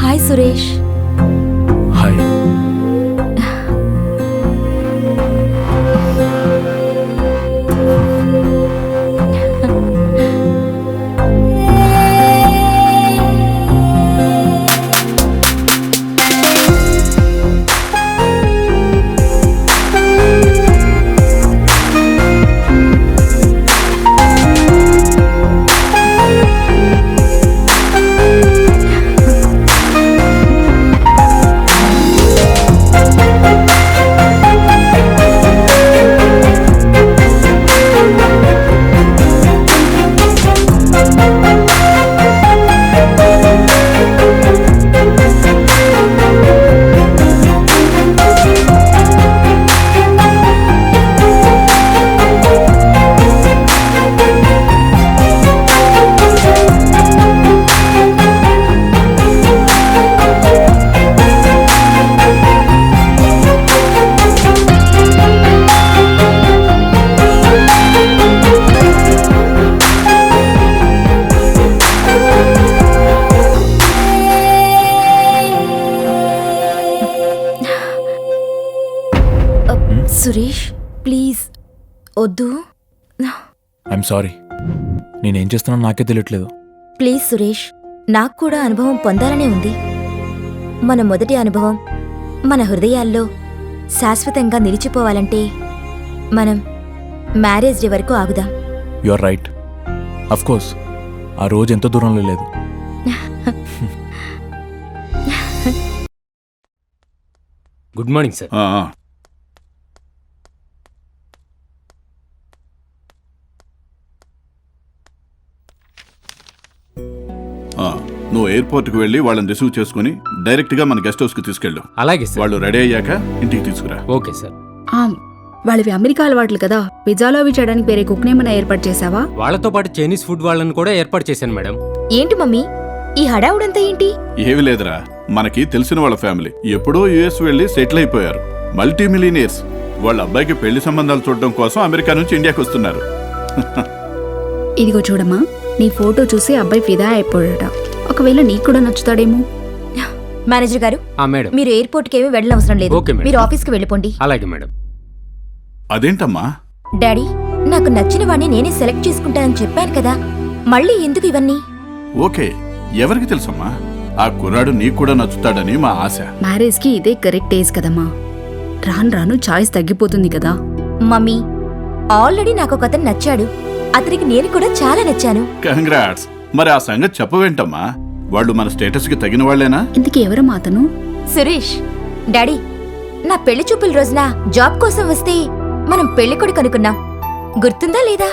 Hi Suresh. Hi. Suresh please వద్దు. I'm sorry. నేనేం చేస్తున్నానో నాకే తెలియట్లేదు. ప్లీజ్ సురేష్, నాకు కూడా అనుభవం పొందాలనే ఉంది. మన మొదటి అనుభవం మన హృదయాల్లో శాశ్వతంగా నిలిచిపోవాలంటే మనం మ్యారేజ్ డే వరకు ఆగుదాం. You are right. Of course ఆ రోజు ఎంత దూరంలో లేదు. Good morning sir. నువ్వు ఎయిర్పోర్ట్కి వెళ్ళి వాళ్ళని రిసీవ్ చేసుకుని డైరెక్ట్గా మన గెస్ట్ హౌస్కి తీసుకెళ్ళు. అలాగే సార్. వాళ్ళు రెడీ అయ్యాక ఇంటికి తీసుకురా. Okay sir. వాళ్ళవి అమెరికా అలవాట్లు కదా, పిజ్జాలో అవి చేయడానికి వేరే కుక్ ఏమైనా ఏర్పాటు చేసావా? వాళ్ళతో పాటు చైనీస్ ఫుడ్ వాళ్ళని కూడా ఏర్పాటు చేశాను మేడం. ఏంటి మమ్మీ ఈ హడావుడంతా ఏంటి? ఏవి లేదురా, మనకి తెలిసిన వాళ్ళ ఫ్యామిలీ ఎప్పుడో యుఎస్ వెళ్ళి సెటిల్ అయిపోయారు. Multi millionaires. వాళ్ళ అబ్బాయికి పెళ్లి సంబంధాలు చూడడం కోసం అమెరికా నుంచి ఇండియాకి వస్తున్నారు. ఇదిగో చూడమ్మా, నీ ఫోటో చూసి అబ్బాయి ఫిదా అయిపోయాడట. ఒకవేళ నీకు కూడా నచ్చుతాడేమో. మేనేజర్ గారు, మేడం మీరు ఎయిర్పోర్ట్కి ఏమీ వెళ్ళనవసరం లేదు. Okay madam. మీరు ఆఫీస్కి వెళ్ళిపోండి. అలాగే మేడం. అదేంటమ్మా? డాడీ, నాకు నచ్చిన వాడిని నేనే సెలెక్ట్ చేసుకుంటానని చెప్పాను కదా, మళ్ళీ ఎందుకు ఇవన్నీ? ఓకే, ఎవరికి తెలుసమ్మా, ఆ కుర్రాడు నీకు కూడా నచ్చుతాడని మా ఆశ. మ్యారేజ్ కి ఇదే కరెక్ట్ ఏజ్ కదమ్మా. రాను రాను చాయిస్ తగ్గిపోతుంది కదా. మమ్మీ, ఆల్రెడీ నాకు ఒక అతను నచ్చాడు. అతనికి నేను కూడా చాలా నచ్చాను. కంగ్రాట్స్. మరి ఆ సంగతి చెప్పవేంటమ్మా? వాళ్ళు మన స్టేటస్ కి తగిన వాళ్లేనా? ఇందుకు ఎవరమ్మా అతను? సురేష్. డాడీ, నా పెళ్లి చూపుల రోజున జాబ్ కోసం వస్తే మనం పెళ్లి కొడుకు అనుకున్నాం, గుర్తుందా లేదా?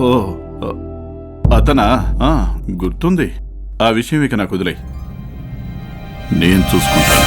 ఓ, అతనా? గుర్తుంది. ఆ విషయం ఇక నాకు వదిలేయ్, నేను చూసుకుంటాను.